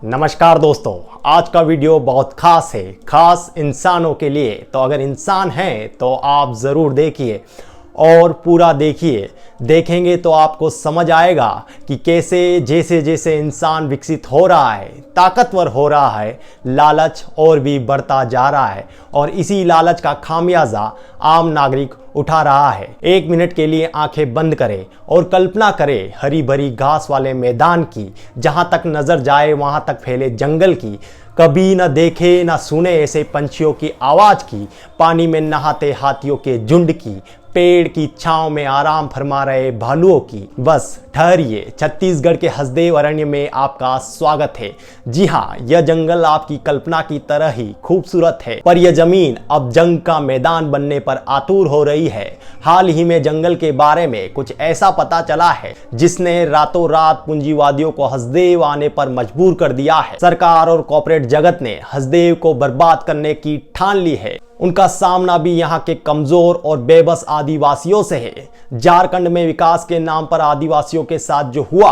नमस्कार दोस्तों, आज का वीडियो बहुत खास है, खास इंसानों के लिए। तो अगर इंसान हैं तो आप ज़रूर देखिए और पूरा देखिए। देखेंगे तो आपको समझ आएगा कि कैसे जैसे जैसे इंसान विकसित हो रहा है, ताकतवर हो रहा है, लालच और भी बढ़ता जा रहा है और इसी लालच का खामियाजा आम नागरिक उठा रहा है। 1 मिनट के लिए आंखें बंद करें और कल्पना करें हरी भरी घास वाले मैदान की, जहां तक नजर जाए वहां तक फैले जंगल की। कभी न देखे न सुने ऐसे पंछियों की आवाज की, पानी में नहाते हाथियों के झुंड की, पेड़ की छांव में आराम फरमा रहे भालुओं की। बस ठहरिए, छत्तीसगढ़ के हसदेव अरण्य में आपका स्वागत है। जी हाँ, यह जंगल आपकी कल्पना की तरह ही खूबसूरत है, पर यह जमीन अब जंग का मैदान बनने पर आतुर हो रही है। हाल ही में जंगल के बारे में कुछ ऐसा पता चला है जिसने रातों रात पूंजीवादियों को हसदेव आने पर मजबूर कर दिया है। सरकार और कॉर्पोरेट जगत ने हसदेव को बर्बाद करने की ठान ली है। उनका सामना भी यहाँ के कमजोर और बेबस आदिवासियों से है। झारखंड में विकास के नाम पर आदिवासियों के साथ जो हुआ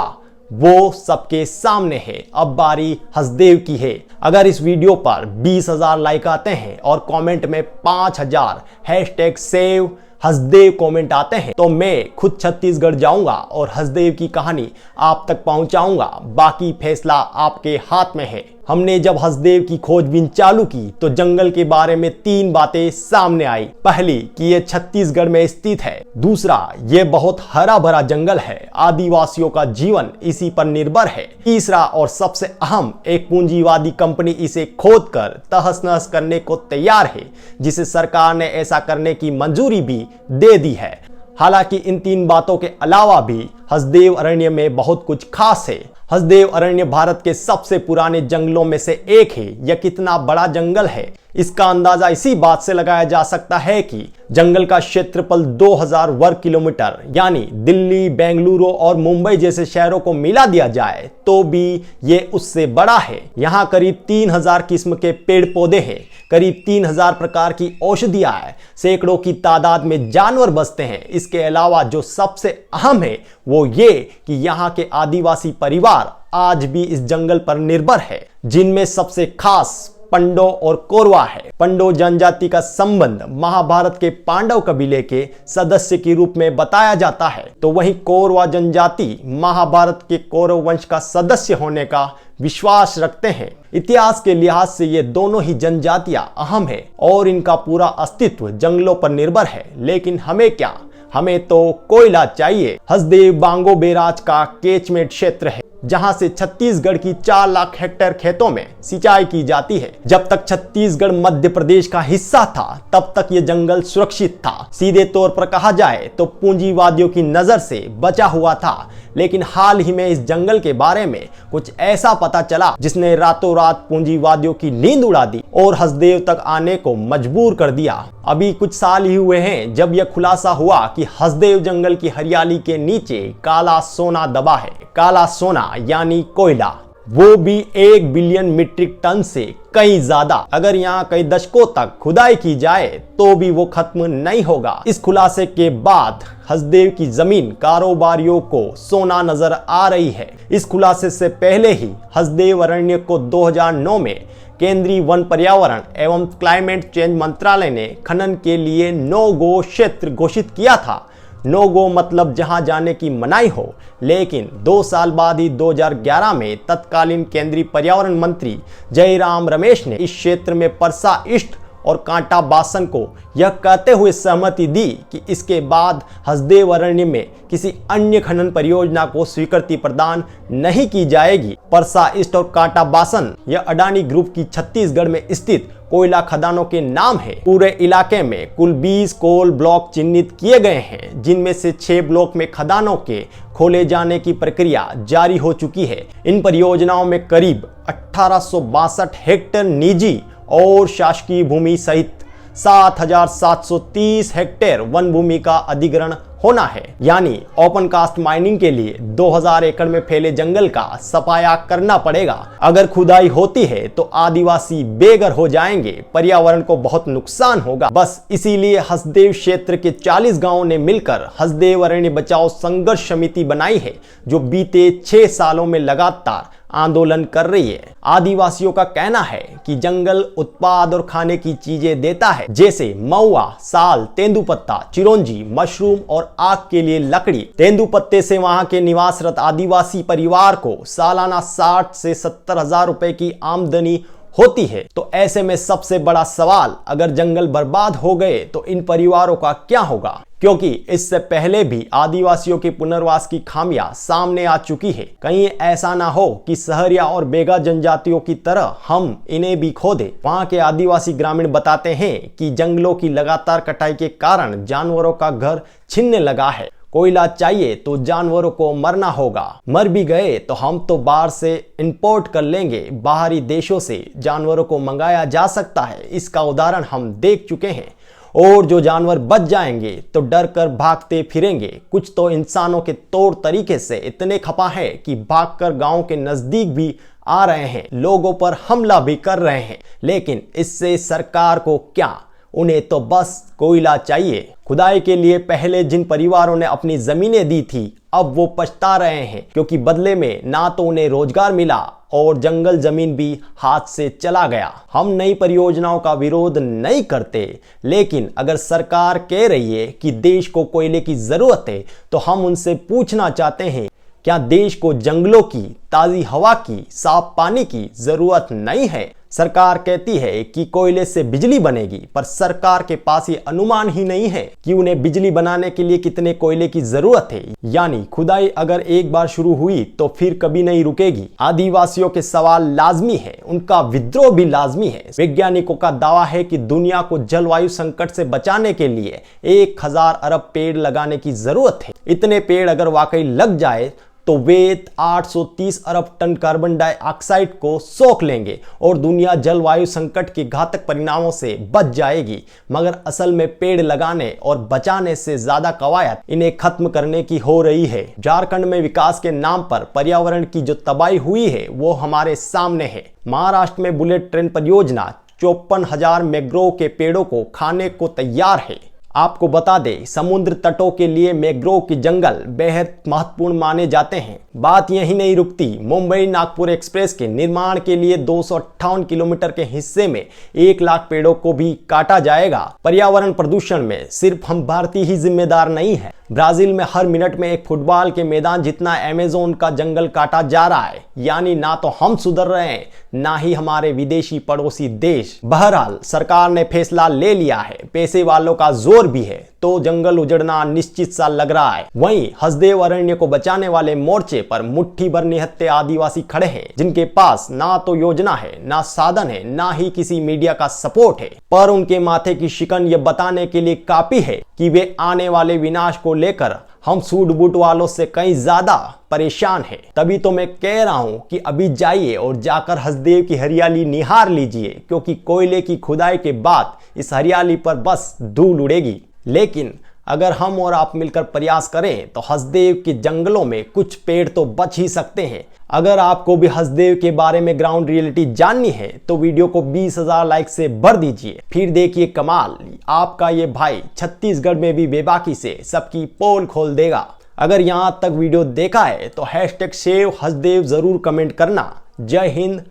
वो सबके सामने है। अब बारी हसदेव की है। अगर इस वीडियो पर 20,000 लाइक आते हैं और कमेंट में 5,000 #सेव हसदेव कमेंट आते हैं तो मैं खुद छत्तीसगढ़ जाऊंगा और हसदेव की कहानी आप तक पहुंचाऊंगा। बाकी फैसला आपके हाथ में है। हमने जब हसदेव की खोजबीन चालू की तो जंगल के बारे में 3 बातें सामने आई। पहली कि यह छत्तीसगढ़ में स्थित है। दूसरा, यह बहुत हरा भरा जंगल है, आदिवासियों का जीवन इसी पर निर्भर है। तीसरा और सबसे अहम, एक पूंजीवादी कंपनी इसे खोदकर तहस नहस करने को तैयार है, जिसे सरकार ने ऐसा करने की मंजूरी भी दे दी है। हालांकि इन 3 बातों के अलावा भी हसदेव अरण्य में बहुत कुछ खास है। हसदेव अरण्य भारत के सबसे पुराने जंगलों में से एक है। यह कितना बड़ा जंगल है इसका अंदाजा इसी बात से लगाया जा सकता है कि जंगल का क्षेत्रफल 2000 वर्ग किलोमीटर, यानी दिल्ली, बेंगलुरु और मुंबई जैसे शहरों को मिला दिया जाए तो भी ये उससे बड़ा है। यहाँ करीब 3000 किस्म के पेड़ पौधे हैं, करीब 3000 प्रकार की औषधियां हैं, सैकड़ों की तादाद में जानवर बसते हैं। इसके अलावा जो सबसे अहम है वो ये कि यहाँ के आदिवासी परिवार आज भी इस जंगल पर निर्भर है, जिनमें सबसे खास पंडो और कोरवा है। पंडो जनजाति का संबंध महाभारत के पांडव कबीले के सदस्य के रूप में बताया जाता है, तो वहीं कोरवा जनजाति महाभारत के कौरव वंश का सदस्य होने का विश्वास रखते हैं। इतिहास के लिहाज से ये दोनों ही जनजातियां अहम है और इनका पूरा अस्तित्व जंगलों पर निर्भर है। लेकिन हमें क्या, हमें तो कोयला चाहिए। हसदेव बांगो बेराज का कैचमेंट क्षेत्र है, जहां से छत्तीसगढ़ की 4 लाख हेक्टेयर खेतों में सिंचाई की जाती है। जब तक छत्तीसगढ़ मध्य प्रदेश का हिस्सा था तब तक ये जंगल सुरक्षित था। सीधे तौर पर कहा जाए तो पूंजीवादियों की नजर से बचा हुआ था। लेकिन हाल ही में इस जंगल के बारे में कुछ ऐसा पता चला जिसने रातों रात पूंजीवादियों की नींद उड़ा दी और हसदेव तक आने को मजबूर कर दिया। अभी कुछ साल ही हुए हैं जब यह खुलासा हुआ कि हसदेव जंगल की हरियाली के नीचे काला सोना दबा है। काला सोना यानी कोयला, वो भी 1 बिलियन मीट्रिक टन से कहीं ज्यादा। अगर यहाँ कई दशकों तक खुदाई की जाए तो भी वो खत्म नहीं होगा। इस खुलासे के बाद हसदेव की जमीन कारोबारियों को सोना नजर आ रही है। इस खुलासे से पहले ही हसदेव अरण्य को 2009 में केंद्रीय वन, पर्यावरण एवं क्लाइमेट चेंज मंत्रालय ने खनन के लिए नो गो क्षेत्र घोषित किया था। नो गो मतलब जहां जाने की मनाही हो। लेकिन 2 साल बाद ही 2011 में तत्कालीन केंद्रीय पर्यावरण मंत्री जयराम रमेश ने इस क्षेत्र में परसा ईस्ट और कांटा बासन को यह कहते हुए सहमति दी कि इसके बाद हसदेव अरण्य में किसी अन्य खनन परियोजना को स्वीकृति प्रदान नहीं की जाएगी। परसा ईस्ट और कांटा बासन यह अडानी ग्रुप की छत्तीसगढ़ में स्थित कोयला खदानों के नाम है। पूरे इलाके में कुल 20 कोल ब्लॉक चिन्हित किए गए हैं, जिनमें से 6 ब्लॉक में खदानों के खोले जाने की प्रक्रिया जारी हो चुकी है। इन परियोजनाओं में करीब 1862 हेक्टेयर निजी और शासकीय भूमि सहित 7,730 हेक्टेयर वन भूमि का अधिग्रहण होना है। यानी ओपन कास्ट माइनिंग के लिए 2000 एकड़ में फैले जंगल का सफाया करना पड़ेगा। अगर खुदाई होती है तो आदिवासी बेघर हो जाएंगे, पर्यावरण को बहुत नुकसान होगा। बस इसीलिए हसदेव क्षेत्र के 40 गांवों ने मिलकर हसदेव अरण्य बचाओ संघर्ष समिति बनाई है, जो बीते 6 सालों में लगातार आंदोलन कर रही है। आदिवासियों का कहना है कि जंगल उत्पाद और खाने की चीजें देता है, जैसे महुआ, साल, तेंदुपत्ता, चिरौंजी, मशरूम और आग के लिए लकड़ी। तेंदुपत्ते से वहां के निवासरत आदिवासी परिवार को सालाना 60 से 70 हजार रुपए की आमदनी होती है। तो ऐसे में सबसे बड़ा सवाल, अगर जंगल बर्बाद हो गए तो इन परिवारों का क्या होगा? क्योंकि इससे पहले भी आदिवासियों के पुनर्वास की खामियां सामने आ चुकी है। कहीं ऐसा ना हो कि सहरिया और बेगा जनजातियों की तरह हम इन्हें भी खो दें। वहां के आदिवासी ग्रामीण बताते हैं कि जंगलों की लगातार कटाई के कारण जानवरों का घर छिनने लगा है। कोयला चाहिए तो जानवरों को मरना होगा, मर भी गए तो हम तो बाहर से इंपोर्ट कर लेंगे। बाहरी देशों से जानवरों को मंगाया जा सकता है, इसका उदाहरण हम देख चुके हैं। और जो जानवर बच जाएंगे तो डर कर भागते फिरेंगे। कुछ तो इंसानों के तौर तरीके से इतने खपा है कि भागकर गांव के नजदीक भी आ रहे हैं, लोगों पर हमला भी कर रहे हैं। लेकिन इससे सरकार को क्या, उन्हें तो बस कोयला चाहिए। खुदाई के लिए पहले जिन परिवारों ने अपनी जमीनें दी थी, अब वो पछता रहे हैं, क्योंकि बदले में ना तो उन्हें रोजगार मिला और जंगल जमीन भी हाथ से चला गया। हम नई परियोजनाओं का विरोध नहीं करते, लेकिन अगर सरकार कह रही है कि देश को कोयले की जरूरत है, तो हम उनसे पूछना चाहते हैं, क्या देश को जंगलों की, ताजी हवा की, साफ पानी की जरूरत नहीं है? सरकार कहती है कि कोयले से बिजली बनेगी, पर सरकार के पास ये अनुमान ही नहीं है कि उन्हें बिजली बनाने के लिए कितने कोयले की जरूरत है। यानी खुदाई अगर एक बार शुरू हुई तो फिर कभी नहीं रुकेगी। आदिवासियों के सवाल लाजमी है, उनका विद्रोह भी लाजमी है। वैज्ञानिकों का दावा है कि दुनिया को जलवायु संकट से बचाने के लिए 1000 अरब पेड़ लगाने की जरूरत है। इतने पेड़ अगर वाकई लग जाए तो वे 830 अरब टन कार्बन डाइऑक्साइड को सोख लेंगे और दुनिया जलवायु संकट के घातक परिणामों से बच जाएगी। मगर असल में पेड़ लगाने और बचाने से ज्यादा कवायद इन्हें खत्म करने की हो रही है। झारखंड में विकास के नाम पर पर्यावरण की जो तबाही हुई है वो हमारे सामने है। महाराष्ट्र में बुलेट ट्रेन परियोजना 54,000 मैंग्रोव के पेड़ों को खाने को तैयार है। आपको बता दें, समुद्र तटों के लिए मैंग्रोव के जंगल बेहद महत्वपूर्ण माने जाते हैं। बात यही नहीं रुकती। मुंबई नागपुर एक्सप्रेस के निर्माण के लिए 258 किलोमीटर के हिस्से में 1 लाख पेड़ों को भी काटा जाएगा। पर्यावरण प्रदूषण में सिर्फ हम भारतीय ही जिम्मेदार नहीं है। ब्राजील में हर मिनट में एक फुटबॉल के मैदान जितना अमेज़न का जंगल काटा जा रहा है। यानी ना तो हम सुधर रहे हैं, ना ही हमारे विदेशी पड़ोसी देश। बहरहाल सरकार ने फैसला ले लिया है, पैसे वालों का जोर भी है, तो जंगल उजड़ना निश्चित सा लग रहा है। वहीं हसदेव अरण्य को बचाने वाले मोर्चे पर मुट्ठी भर निहत्थे आदिवासी खड़े हैं, जिनके पास ना तो योजना है, ना साधन है, ना ही किसी मीडिया का सपोर्ट है। पर उनके माथे की शिकन ये बताने के लिए काफी है कि वे आने वाले विनाश को लेकर हम सूट बूट वालों से कहीं ज्यादा परेशान है। तभी तो मैं कह रहा हूं कि अभी जाइए और जाकर हसदेव की हरियाली निहार लीजिए, क्योंकि कोयले की खुदाई के बाद इस हरियाली पर बस धूल उड़ेगी। लेकिन अगर हम और आप मिलकर प्रयास करें तो हसदेव के जंगलों में कुछ पेड़ तो बच ही सकते हैं। अगर आपको भी हसदेव के बारे में ग्राउंड रियलिटी जाननी है तो वीडियो को 20,000 लाइक से भर दीजिए। फिर देखिए कमाल, आपका ये भाई छत्तीसगढ़ में भी बेबाकी से सबकी पोल खोल देगा। अगर यहां तक वीडियो देखा है तो #सेव हसदेव जरूर कमेंट करना। जय हिंद,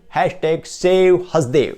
#सेव हसदेव।